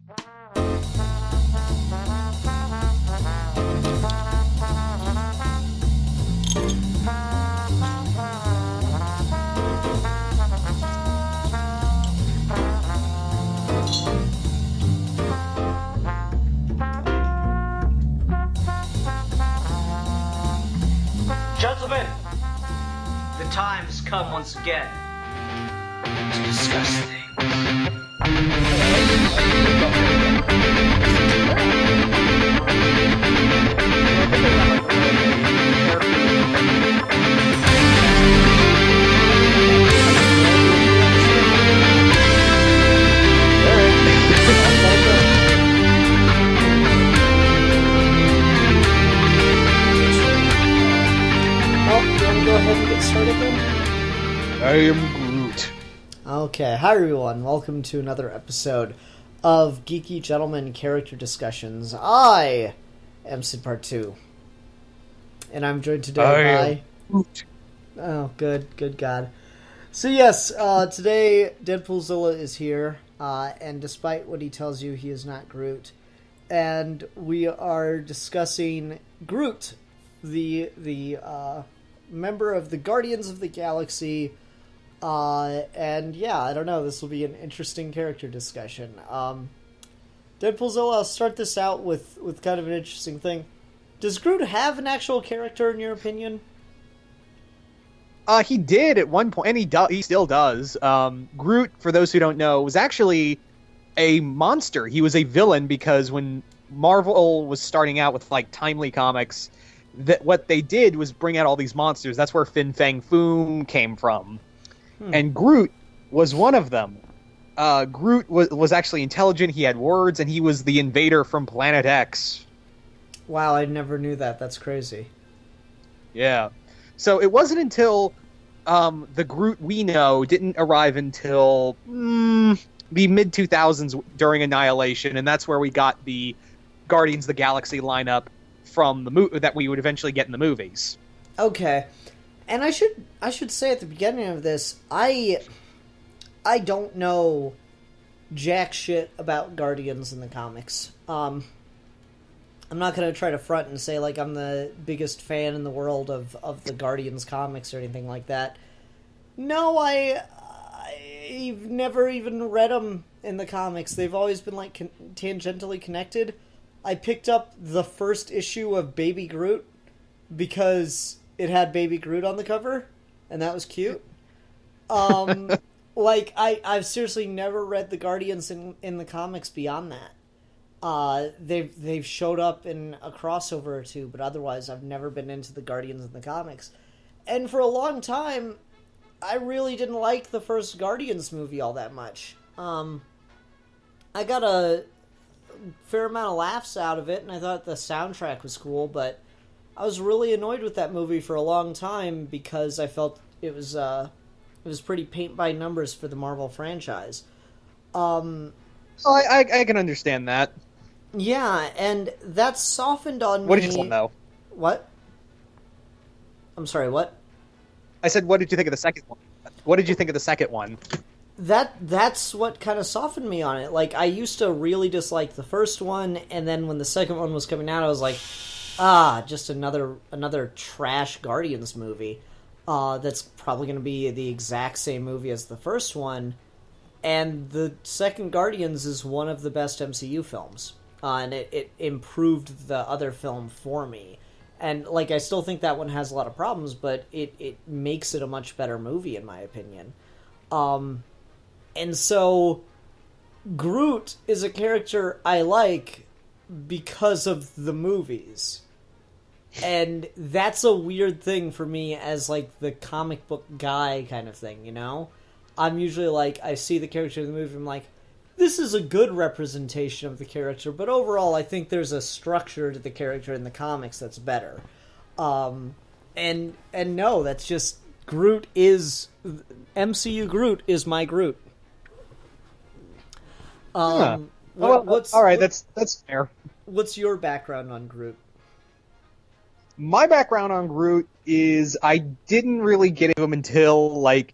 Gentlemen, the time has come once again to discuss things. Go ahead and get started then? I am Groot. Okay, hi everyone. Welcome to another episode of Geeky Gentlemen Character Discussions. I am Sid Part 2. And I'm joined today by... Groot. Oh, good God. So yes, today Deadpoolzilla is here, and despite what he tells you, he is not Groot. And we are discussing Groot, the member of the Guardians of the Galaxy, and yeah, I don't know, this will be an interesting character discussion. Deadpoolzilla, I'll start this out with kind of an interesting thing. Does Groot have an actual character, in your opinion? He did at one point, and he still does. Groot, for those who don't know, was actually a monster. He was a villain because when Marvel was starting out with like timely comics, that what they did was bring out all these monsters. That's where Fin Fang Foom came from. And Groot was one of them. Groot was actually intelligent, he had words, and he was the invader from Planet X. Wow, I never knew that. That's crazy. Yeah. So it wasn't until the Groot we know didn't arrive until the mid-2000s during Annihilation, and that's where we got the Guardians of the Galaxy lineup from the that we would eventually get in the movies. Okay. And I should say at the beginning of this, I don't know jack shit about Guardians in the comics. I'm not going to try to front and say like I'm the biggest fan in the world of the Guardians comics or anything like that. No, I've never even read them in the comics. They've always been like tangentially connected. I picked up the first issue of Baby Groot because it had Baby Groot on the cover, and that was cute. Like, I've seriously never read the Guardians in the comics beyond that. They've showed up in a crossover or two, but otherwise I've never been into the Guardians in the comics. And for a long time, I really didn't like the first Guardians movie all that much. I got a fair amount of laughs out of it, and I thought the soundtrack was cool, but I was really annoyed with that movie for a long time because I felt it was pretty paint by numbers for the Marvel franchise. I can understand that. Yeah, and that softened on me. What did you think, though? What? I'm sorry, what? I said, what did you think of the second one? What did you think of the second one? That's what kind of softened me on it. Like, I used to really dislike the first one, and then when the second one was coming out, I was like, just another trash Guardians movie. That's probably going to be the exact same movie as the first one. And the second Guardians is one of the best MCU films. And it improved the other film for me. And, like, I still think that one has a lot of problems, but it makes it a much better movie, in my opinion. And so, Groot is a character I like because of the movies. And that's a weird thing for me as, like, the comic book guy kind of thing, you know? I'm usually like, I see the character in the movie, I'm like, this is a good representation of the character, but overall I think there's a structure to the character in the comics that's better. And no, that's just, MCU Groot is my Groot. All right, that's fair. What's your background on Groot? My background on Groot is I didn't really get into him until, like,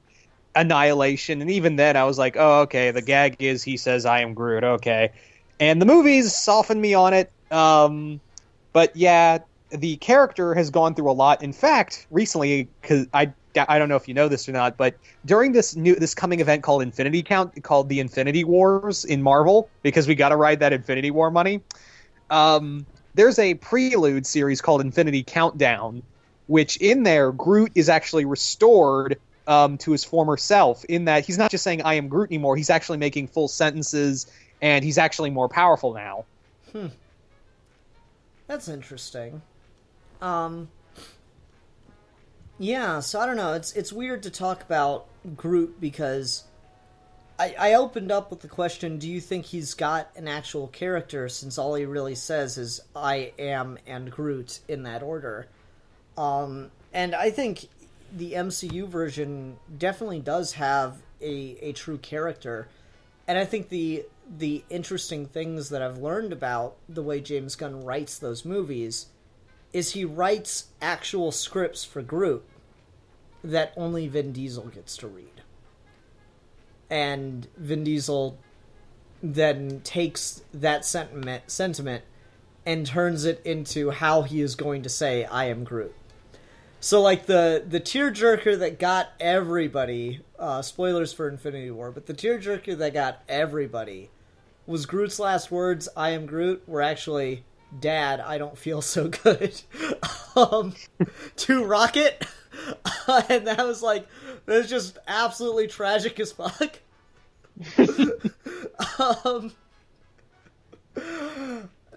Annihilation, and even then I was like, oh, okay, the gag is he says, I am Groot, okay. And the movies softened me on it. But yeah, the character has gone through a lot. In fact, recently, because I don't know if you know this or not, but during this coming event called called the Infinity Wars in Marvel, because we got to ride that Infinity War money. There's a prelude series called Infinity Countdown, which in there Groot is actually restored to his former self. In that he's not just saying "I am Groot" anymore; he's actually making full sentences, and he's actually more powerful now. That's interesting. Yeah, so I don't know. It's weird to talk about Groot because I opened up with the question, do you think he's got an actual character, since all he really says is I am and Groot in that order. And I think the MCU version definitely does have a true character. And I think the interesting things that I've learned about the way James Gunn writes those movies is he writes actual scripts for Groot that only Vin Diesel gets to read. And Vin Diesel then takes that sentiment and turns it into how he is going to say, I am Groot. So, like, the tearjerker that got everybody, spoilers for Infinity War, but the tearjerker that got everybody was Groot's last words, I am Groot, were actually, Dad, I don't feel so good, to Rocket. And that was like, that was just absolutely tragic as fuck.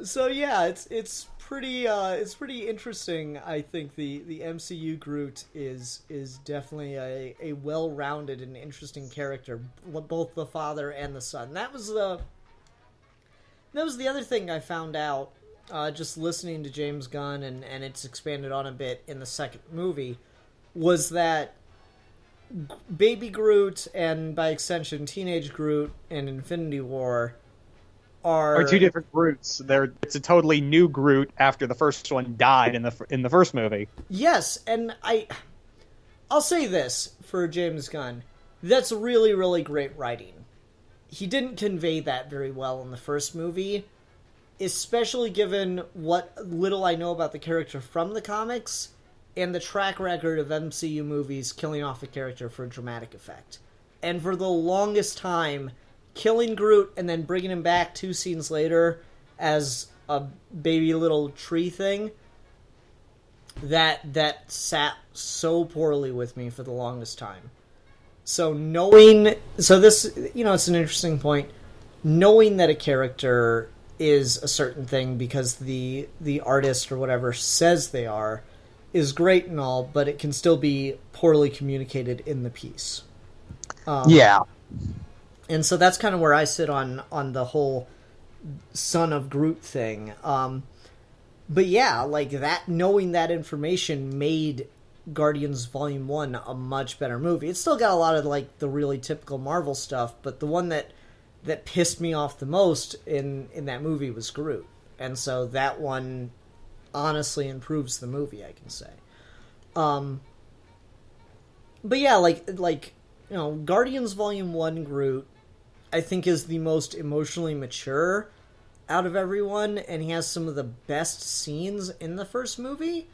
So yeah, it's pretty interesting. I think the MCU Groot is definitely a well-rounded and interesting character, both the father and the son. That was the other thing I found out just listening to James Gunn, and it's expanded on a bit in the second movie, was that Baby Groot and by extension Teenage Groot and Infinity War are two different Groots. It's a totally new Groot after the first one died in the first movie. Yes, and I'll say this for James Gunn, that's really, really great writing. He didn't convey that very well in the first movie, especially given what little I know about the character from the comics and the track record of MCU movies killing off a character for dramatic effect. And for the longest time, killing Groot and then bringing him back 2 scenes later as a baby little tree thing, that sat so poorly with me for the longest time. So this, it's an interesting point. Knowing that a character is a certain thing because the artist or whatever says they are is great and all, but it can still be poorly communicated in the piece. Yeah. And so that's kind of where I sit on the whole son of Groot thing. But yeah, like that, knowing that information made Guardians Volume 1 a much better movie. It's still got a lot of like the really typical Marvel stuff, but the one that pissed me off the most in that movie was Groot. And so that one honestly improves the movie, I can say. But yeah, like Guardians Volume 1 Groot, I think, is the most emotionally mature out of everyone, and he has some of the best scenes in the first movie.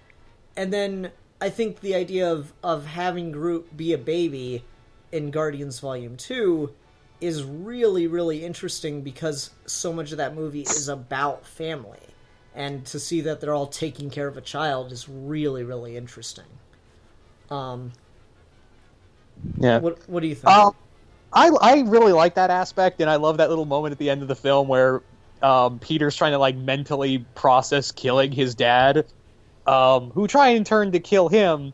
And then I think the idea of having Groot be a baby in Guardians Volume 2 is really, really interesting because so much of that movie is about family. And to see that they're all taking care of a child is really, really interesting. Yeah. What do you think? I really like that aspect, and I love that little moment at the end of the film where Peter's trying to like mentally process killing his dad, who tried in turn to kill him,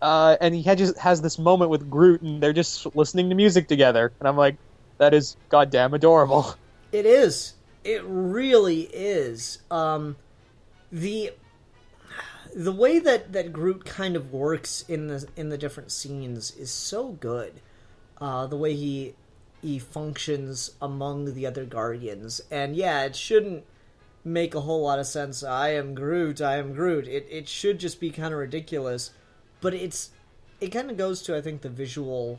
and he just has this moment with Groot, and they're just listening to music together, and I'm like, that is goddamn adorable. It is. It really is. The way that Groot kind of works in the different scenes is so good. The way he functions among the other Guardians, and yeah, it shouldn't make a whole lot of sense. I am Groot. It should just be kind of ridiculous, but it kind of goes to, I think, the visual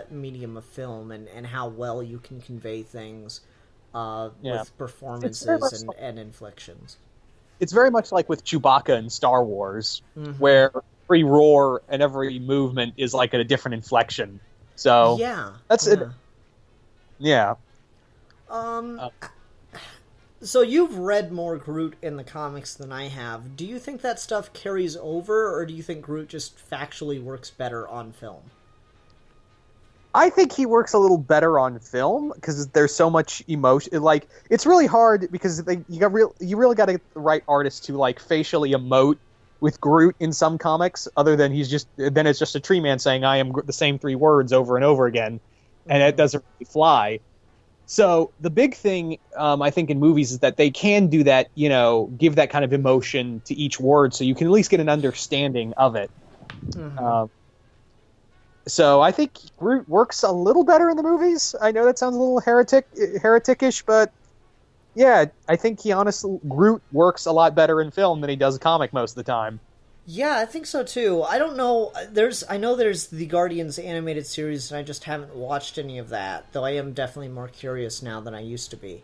medium of film and how well you can convey things. Yeah. with It's very performances much and inflictions. it's very much like with Chewbacca in Star Wars, Hmm. where every roar and every movement is like at a different inflection. So Yeah, that's it. yeah. Yeah. Um, Uh, so you've read more Groot in the comics than I have. Do you think that stuff carries over, or do you think Groot just factually works better on film? I think he works a little better on film because there's so much emotion. Like it's really hard because you really got to get the right artist to like facially emote with Groot in some comics. Other than then it's just a tree man saying "I am the same three words" over and over again, and it doesn't really fly. So the big thing I think in movies is that they can do that. Give that kind of emotion to each word, so you can at least get an understanding of it. Mm-hmm. So I think Groot works a little better in the movies. I know that sounds a little hereticish, but yeah, I think Groot works a lot better in film than he does comic most of the time. Yeah, I think so too. I don't know. I know there's the Guardians animated series, and I just haven't watched any of that. Though I am definitely more curious now than I used to be.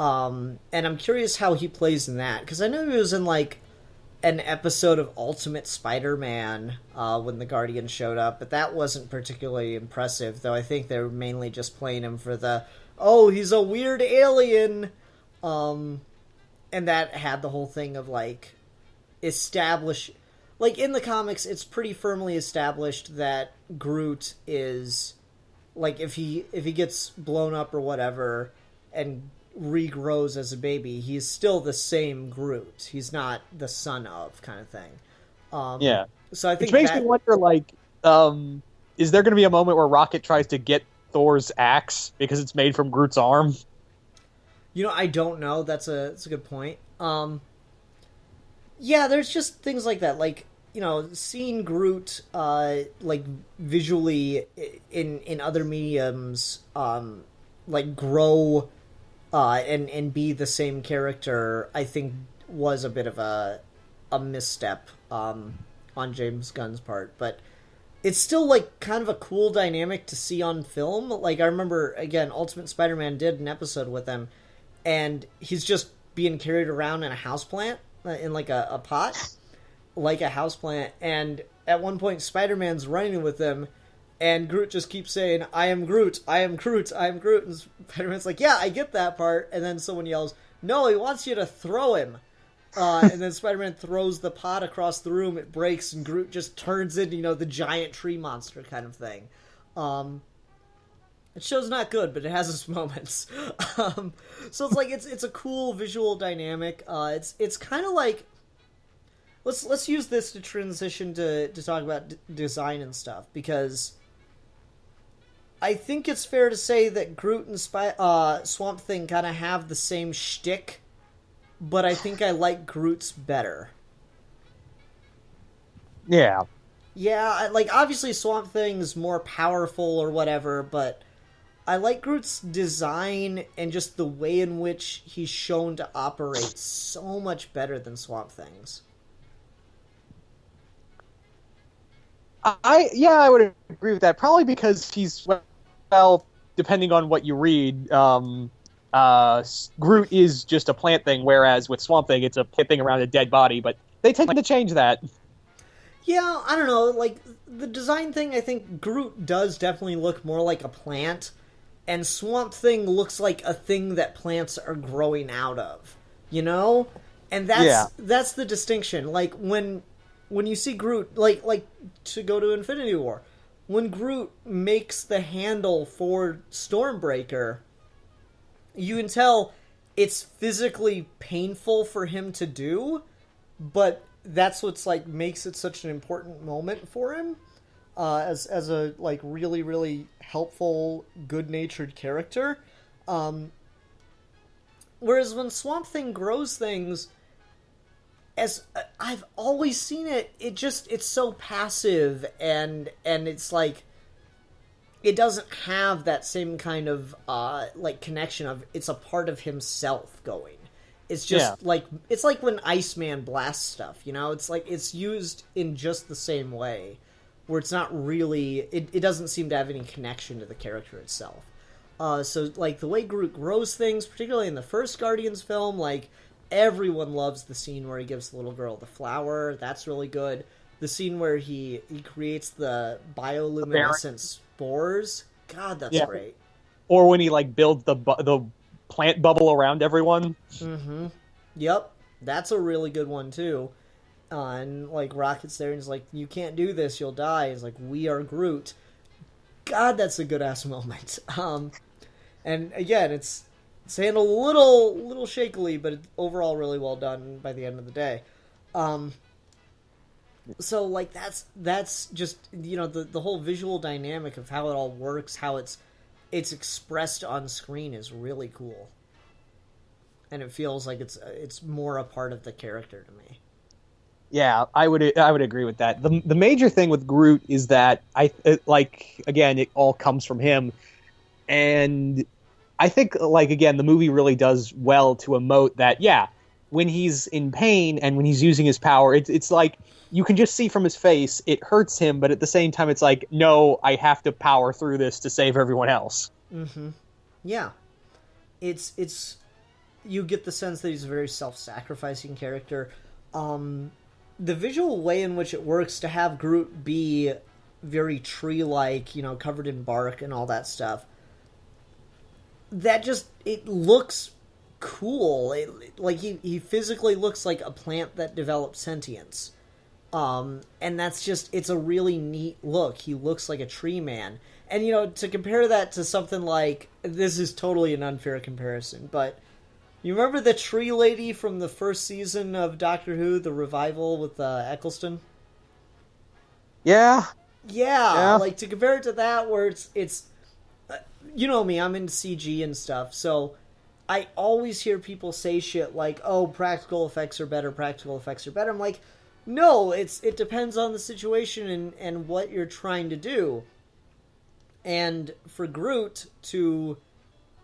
And I'm curious how he plays in that because I know he was in like an episode of Ultimate Spider-Man when the Guardians showed up, but that wasn't particularly impressive. Though I think they were mainly just playing him for he's a weird alien, and that had the whole thing of like establish. Like, in the comics, it's pretty firmly established that Groot is, like, if he gets blown up or whatever and regrows as a baby, he's still the same Groot. He's not the son of kind of thing. Yeah. So I think Which makes me wonder, like, is there going to be a moment where Rocket tries to get Thor's axe because it's made from Groot's arm? I don't know. That's a good point. Yeah, there's just things like that, like seeing Groot like visually in other mediums, like grow and be the same character. I think was a bit of a misstep on James Gunn's part, but it's still like kind of a cool dynamic to see on film. Like I remember again, Ultimate Spider-Man did an episode with him, and he's just being carried around in a houseplant. In like a pot, like a houseplant, and at one point Spider-Man's running with them, and Groot just keeps saying, "I am Groot, I am Groot, I am Groot," and Spider-Man's like, "Yeah, I get that part," and then someone yells, "No, he wants you to throw him," and then Spider-Man throws the pot across the room, it breaks, and Groot just turns into the giant tree monster kind of thing. The show's not good, but it has its moments. So it's like it's a cool visual dynamic. It's kind of like let's use this to transition to talk about design and stuff, because I think it's fair to say that Groot and Swamp Thing kind of have the same shtick, but I think I like Groot's better. Yeah. Yeah, like obviously Swamp Thing's more powerful or whatever, but I like Groot's design and just the way in which he's shown to operate so much better than Swamp Thing's. I would agree with that. Probably because he's, well, depending on what you read, Groot is just a plant thing, whereas with Swamp Thing, it's a thing around a dead body. But they tend to change that. Yeah, I don't know. Like the design thing, I think Groot does definitely look more like a plant. And Swamp Thing looks like a thing that plants are growing out of, And that's the distinction. Like when you see Groot, like to go to Infinity War, when Groot makes the handle for Stormbreaker, you can tell it's physically painful for him to do, but that's what's like makes it such an important moment for him. As a like really really helpful, good-natured character, whereas when Swamp Thing grows things, as I've always seen it, it's so passive and it's like it doesn't have that same kind of like connection of it's a part of himself going. It's just it's like when Iceman blasts stuff, It's like it's used in just the same way, where it's not really it doesn't seem to have any connection to the character itself. So like the way Groot grows things, particularly in the first Guardians film, like everyone loves the scene where he gives the little girl the flower. That's really good. The scene where he creates the bioluminescent spores. God, that's great. Or when he like builds the plant bubble around everyone. Mm-hmm. Yep, that's a really good one too. And like Rocket's there and he's like, "You can't do this, you'll die." He's like, "We are Groot." God, that's a good ass moment. And again, it's handled a little shakily, but overall really well done by the end of the day. So like that's just, you know, the whole visual dynamic of how it all works, how it's expressed on screen is really cool, and it feels like it's more a part of the character to me. Yeah, I would agree with that. The major thing with Groot is that it all comes from him, and I think like again the movie really does well to emote that when he's in pain and when he's using his power, it's like you can just see from his face it hurts him, but at the same time it's like, no, I have to power through this to save everyone else. Mm-hmm. Yeah, it's you get the sense that he's a very self-sacrificing character. The visual way in which it works to have Groot be very tree-like, you know, covered in bark and all that stuff, that just, it looks cool. Like he physically looks like a plant that develops sentience. And that's just, it's a really neat look. He looks like a tree man. And, you know, to compare that to something like, this is totally an unfair comparison, but you remember the tree lady from the first season of Doctor Who, the revival with Eccleston? Yeah, like to compare it to that, where it's you know me, I'm into CG and stuff, so I always hear people say shit like, "Oh, practical effects are better. Practical effects are better." I'm like, no, it depends on the situation and what you're trying to do. And for Groot to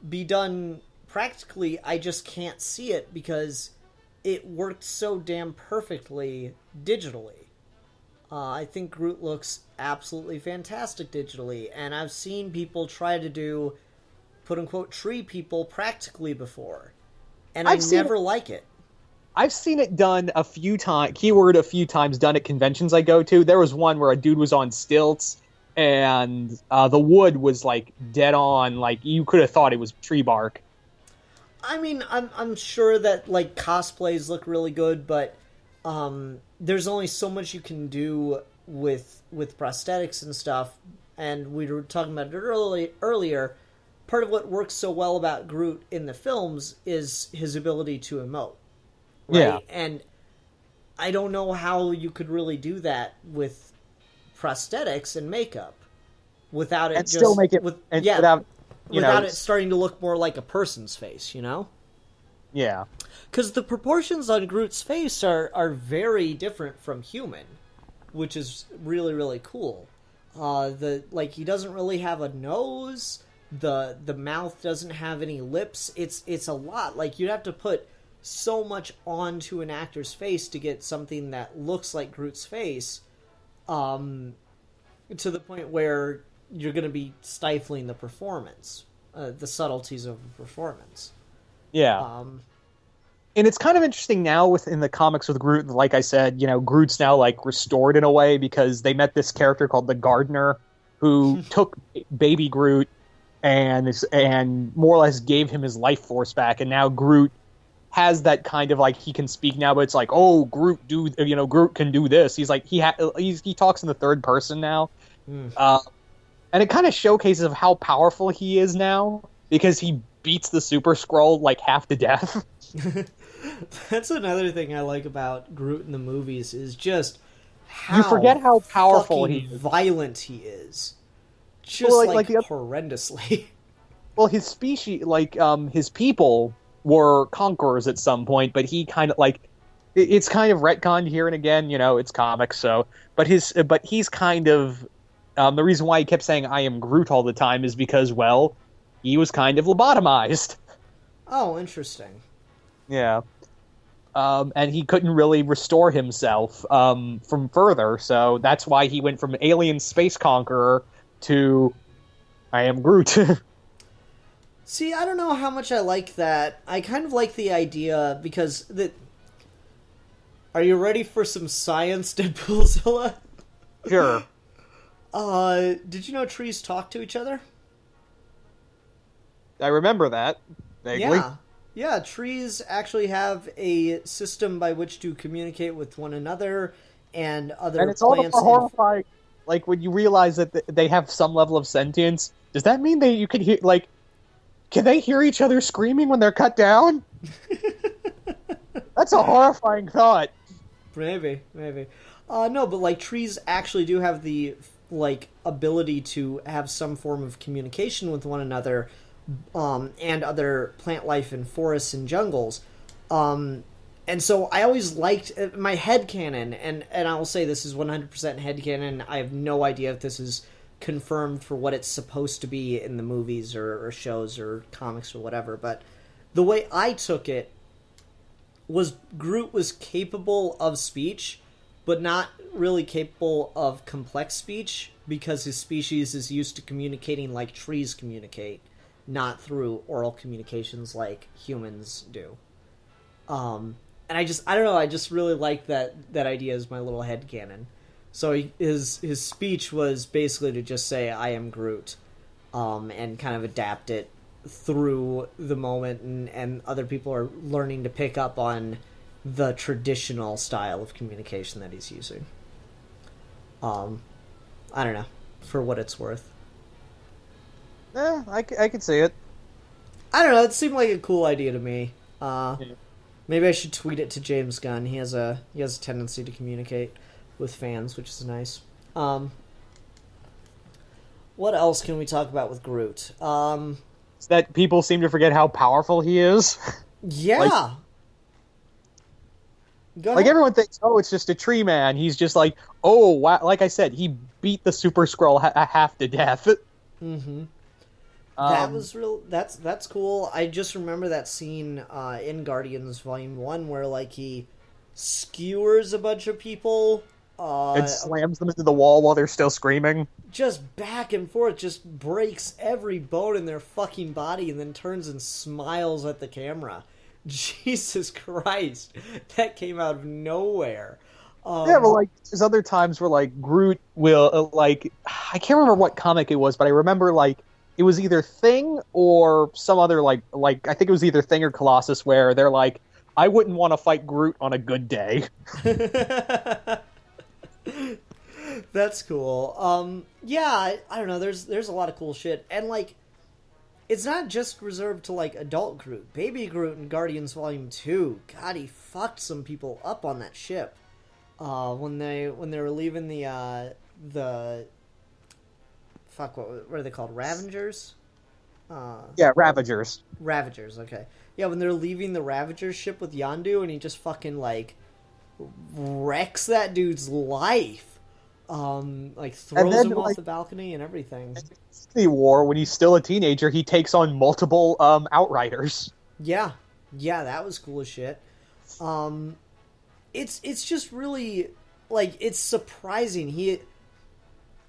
be done practically, I just can't see it because it worked so damn perfectly digitally. I think Groot looks absolutely fantastic digitally, and I've seen people try to do quote-unquote tree people practically before, and I never like it. I've seen it done a few times, a few times done at conventions I go to. There was one where a dude was on stilts, and the wood was like dead on, like you could have thought it was tree bark. I mean, I'm sure that like cosplays look really good, but there's only so much you can do with prosthetics and stuff. And we were talking about it earlier. Part of what works so well about Groot in the films is his ability to emote. Right? Yeah. And I don't know how you could really do that with prosthetics and makeup without it and still make it without it starting to look more like a person's face, you know? Yeah. Because the proportions on Groot's face are very different from human, which is really, really cool. He doesn't really have a nose. The mouth doesn't have any lips. It's a lot. Like, you'd have to put so much onto an actor's face to get something that looks like Groot's face, to the point where you're going to be stifling the performance, the subtleties of the performance. Yeah. And it's kind of interesting now within the comics with Groot. Like I said, you know, Groot's now like restored in a way because they met this character called the Gardener, who took baby Groot and more or less gave him his life force back. And now Groot has that kind of like, he can speak now, but it's like, oh, Groot can do this. He's like, he talks in the third person now. And it kind of showcases of how powerful he is now because he beats the Super Skrull like half to death. That's another thing I like about Groot in the movies is just how you forget how powerful he is. Violent he is. Just horrendously. Well, his species, his people were conquerors at some point, but he kind of it's kind of retconned here and again, you know, it's comics, so but he's kind of the reason why he kept saying I am Groot all the time is because, well, he was kind of lobotomized. Oh, interesting. Yeah. And he couldn't really restore himself from further, so that's why he went from alien space conqueror to I am Groot. See, I don't know how much I like that. I kind of like the idea because the. Are you ready for some science, Deadpoolzilla? Sure. Did you know trees talk to each other? I remember that vaguely. Yeah. Yeah, trees actually have a system by which to communicate with one another and other And it's all the plants. more horrifying, like when you realize that they have some level of sentience. Does that mean you can hear, like, can they hear each other screaming when they're cut down? That's a horrifying thought. Maybe. No, but like trees actually do have the like ability to have some form of communication with one another, and other plant life in forests and jungles. And so I always liked my headcanon, and I will say this is 100% headcanon. I have no idea if this is confirmed for what it's supposed to be in the movies or shows or comics or whatever, but the way I took it was Groot was capable of speech, but not really capable of complex speech because his species is used to communicating like trees communicate, not through oral communications like humans do. And I don't know, I just really like that idea as my little headcanon. So his speech was basically to just say, I am Groot, and kind of adapt it through the moment, and other people are learning to pick up on the traditional style of communication that he's using. I don't know, for what it's worth. I could see it. I don't know, it seemed like a cool idea to me. Maybe I should tweet it to James Gunn. He has a tendency to communicate with fans, which is nice. What else can we talk about with Groot? It's that people seem to forget how powerful he is. Yeah. Like everyone thinks, oh, it's just a tree man. He's just like, oh, wow. Like I said, he beat the Super Skrull half to death. Mm-hmm. That was real. That's cool. I just remember that scene in Guardians Volume 1 where like he skewers a bunch of people and slams them into the wall while they're still screaming. Just back and forth, just breaks every bone in their fucking body and then turns and smiles at the camera. Jesus Christ. That came out of nowhere. Yeah, but like there's other times where like Groot will like I can't remember what comic it was, but I remember like it was either Thing or some other like I think it was either Thing or Colossus where they're like, I wouldn't want to fight Groot on a good day. That's cool. Yeah, I don't know. There's a lot of cool shit, and like, it's not just reserved to like adult Groot. Baby Groot in Guardians Volume 2. God, he fucked some people up on that ship. When they were leaving the fuck, what are they called? Ravengers? Yeah, Ravagers. Ravagers, okay. Yeah, when they're leaving the Ravagers ship with Yondu, and he just fucking like wrecks that dude's life. Like throws him off the balcony and everything. The war, when he's still a teenager, he takes on multiple Outriders. Yeah, that was cool as shit. It's just really like it's surprising.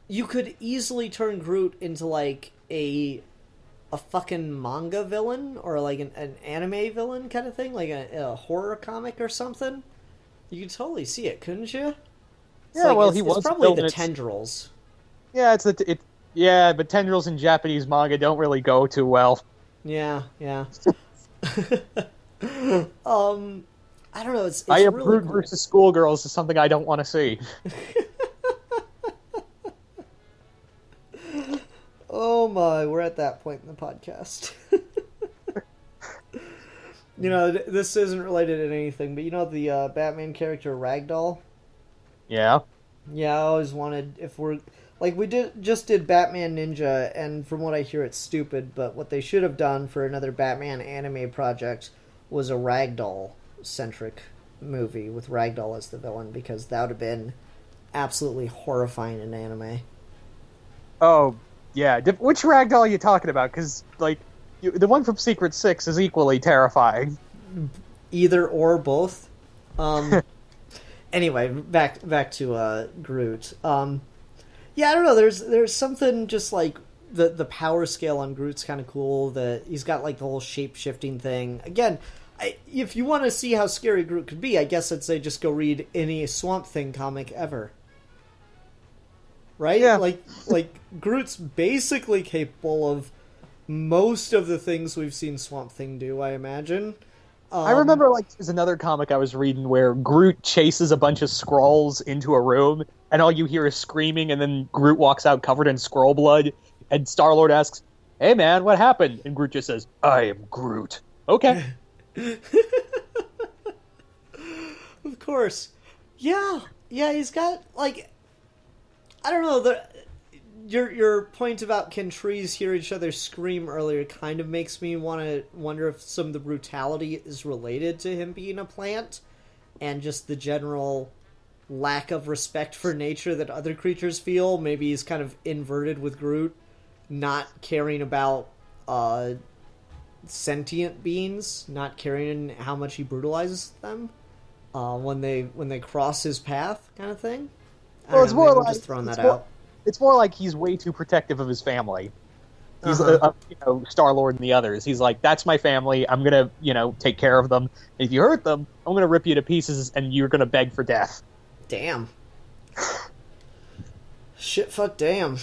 You could easily turn Groot into like a fucking manga villain or like an anime villain kind of thing, like a horror comic or something. You could totally see it, couldn't you? Yeah, like, well, he was probably the tendrils. Yeah, yeah, but tendrils in Japanese manga don't really go too well. Yeah. I don't know. It's I am really Groot cool. versus schoolgirls is something I don't want to see. Oh my, we're at that point in the podcast. You know, this isn't related to anything, but you know the Batman character Ragdoll? Yeah. Yeah, I always wanted, if we're... Like, we just did Batman Ninja, and from what I hear, it's stupid, but what they should have done for another Batman anime project was a Ragdoll-centric movie with Ragdoll as the villain, because that would have been absolutely horrifying in anime. Oh, yeah. Which Ragdoll are you talking about? Because, like, the one from Secret Six is equally terrifying. Either or both. Anyway, back to Groot. Yeah, I don't know. There's something just like the power scale on Groot's kind of cool. He's got like the whole shape shifting thing. Again, if you want to see how scary Groot could be, I guess I'd say just go read any Swamp Thing comic ever. Right? Yeah. Like Groot's basically capable of most of the things we've seen Swamp Thing do, I imagine. I remember, like, there's another comic I was reading where Groot chases a bunch of Skrulls into a room, and all you hear is screaming, and then Groot walks out covered in Skrull blood, and Star-Lord asks, "Hey man, what happened?" And Groot just says, "I am Groot." Okay. Of course. Yeah, he's got, like, I don't know, your point about can trees hear each other scream earlier kind of makes me want to wonder if some of the brutality is related to him being a plant and just the general lack of respect for nature that other creatures feel. Maybe he's kind of inverted with Groot, not caring about sentient beings, not caring how much he brutalizes them when they cross his path, kind of thing. Well, it's more like just throwing that out. It's more like he's way too protective of his family. He's, Star-Lord and the others. He's like, that's my family. I'm gonna, take care of them. And if you hurt them, I'm gonna rip you to pieces, and you're gonna beg for death. Damn. Shit, fuck, damn.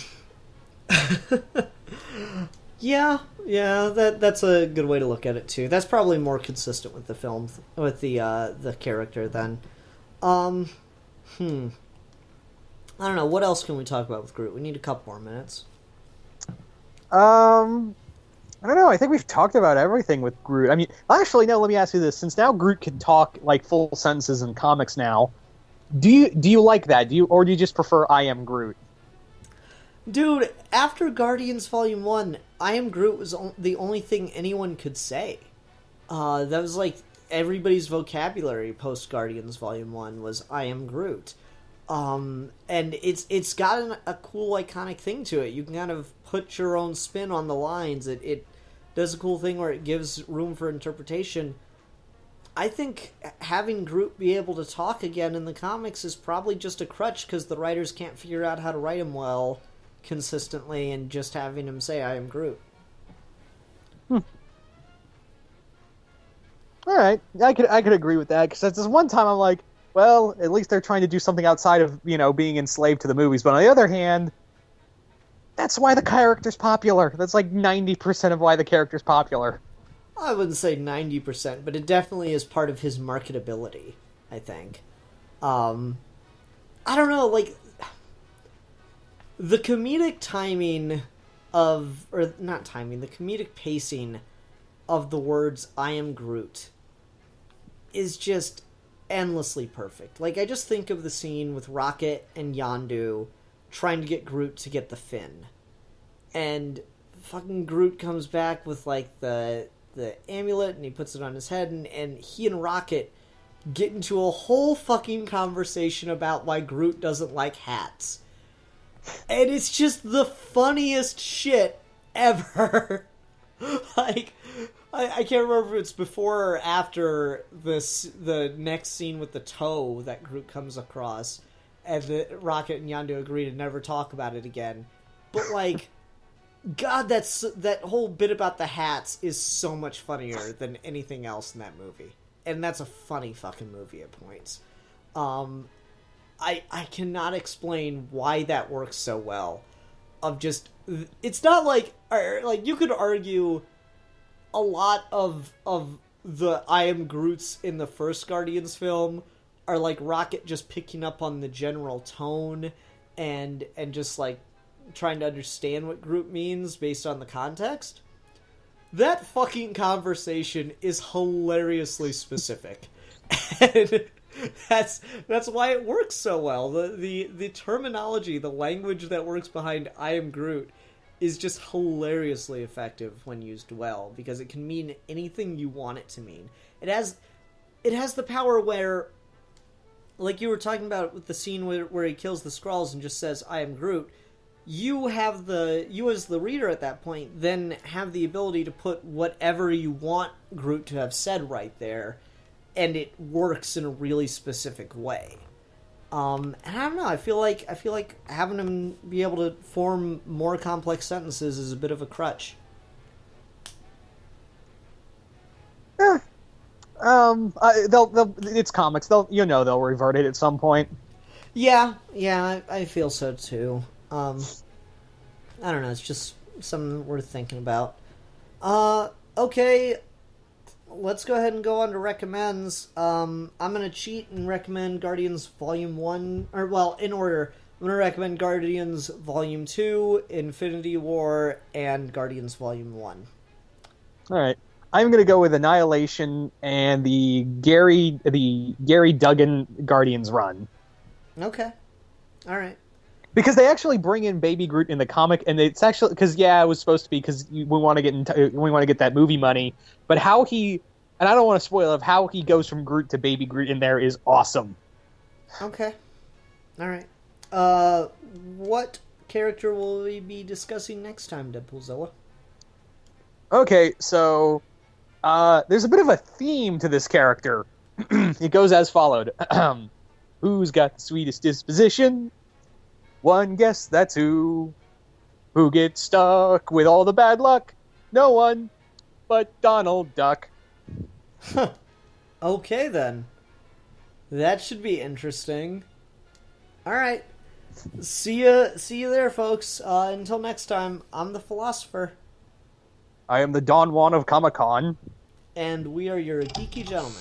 Yeah, that's a good way to look at it too. That's probably more consistent with the film, with the character then. I don't know. What else can we talk about with Groot? We need a couple more minutes. I don't know. I think we've talked about everything with Groot. I mean, actually, no. Let me ask you this: since now Groot can talk like full sentences in comics now, do you like that? Or do you just prefer "I am Groot"? Dude, after Guardians Volume 1, I am Groot was the only thing anyone could say. That was like everybody's vocabulary post Guardians Volume 1 was I am Groot. And it's got a cool, iconic thing to it. You can kind of put your own spin on the lines. It does a cool thing where it gives room for interpretation. I think having Groot be able to talk again in the comics is probably just a crutch because the writers can't figure out how to write him well consistently, and just having him say I am Groot. All right, I could agree with that, because this one time I'm like, well, at least they're trying to do something outside of being enslaved to the movies. But on the other hand, that's why the character's popular. That's like 90% of why the character's popular. I wouldn't say 90%, but it definitely is part of his marketability, I think. I don't know, like, the comedic timing the comedic pacing of the words I am Groot is just endlessly perfect. Like, I just think of the scene with Rocket and Yondu trying to get Groot to get the fin. And fucking Groot comes back with, like, the amulet, and he puts it on his head, and he and Rocket get into a whole fucking conversation about why Groot doesn't like hats. And it's just the funniest shit ever. Like, I can't remember if it's before or after the next scene with the toe that Groot comes across, and Rocket and Yondu agree to never talk about it again. But, like, God, that whole bit about the hats is so much funnier than anything else in that movie. And that's a funny fucking movie at points. I cannot explain why that works so well. It's not like you could argue a lot of the I am Groots in the first Guardians film are like Rocket just picking up on the general tone and just like trying to understand what Groot means based on the context. That fucking conversation is hilariously specific. And that's why it works so well. The terminology, the language that works behind I am Groot is just hilariously effective when used well, because it can mean anything you want it to mean. It has the power where, like you were talking about with the scene where he kills the Skrulls and just says I am Groot, you as the reader at that point then have the ability to put whatever you want Groot to have said right there, and it works in a really specific way. And I don't know. I feel like having him be able to form more complex sentences is a bit of a crutch. It's comics. They'll revert it at some point. Yeah, I feel so too. I don't know. It's just something worth thinking about. Okay. Let's go ahead and go on to recommends. I'm going to cheat and recommend Guardians Volume 1. Or, well, in order. I'm going to recommend Guardians Volume 2, Infinity War, and Guardians Volume 1. Alright. I'm going to go with Annihilation and the Gary Duggan Guardians run. Okay. Alright. Because they actually bring in Baby Groot in the comic, and it's actually because it was supposed to be because we want to get that movie money. But how he, and I don't want to spoil it, how he goes from Groot to Baby Groot in there is awesome. Okay. All right. What character will we be discussing next time, Deadpoolzilla? Okay, so there's a bit of a theme to this character. It goes as followed: Who's got the sweetest disposition? One guess, that's who. Who gets stuck with all the bad luck? No one but Donald Duck. Okay, then. That should be interesting. Alright. See you there, folks. Until next time, I'm the Philosopher. I am the Don Juan of Comic-Con. And we are your geeky gentlemen.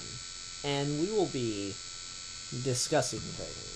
And we will be discussing things.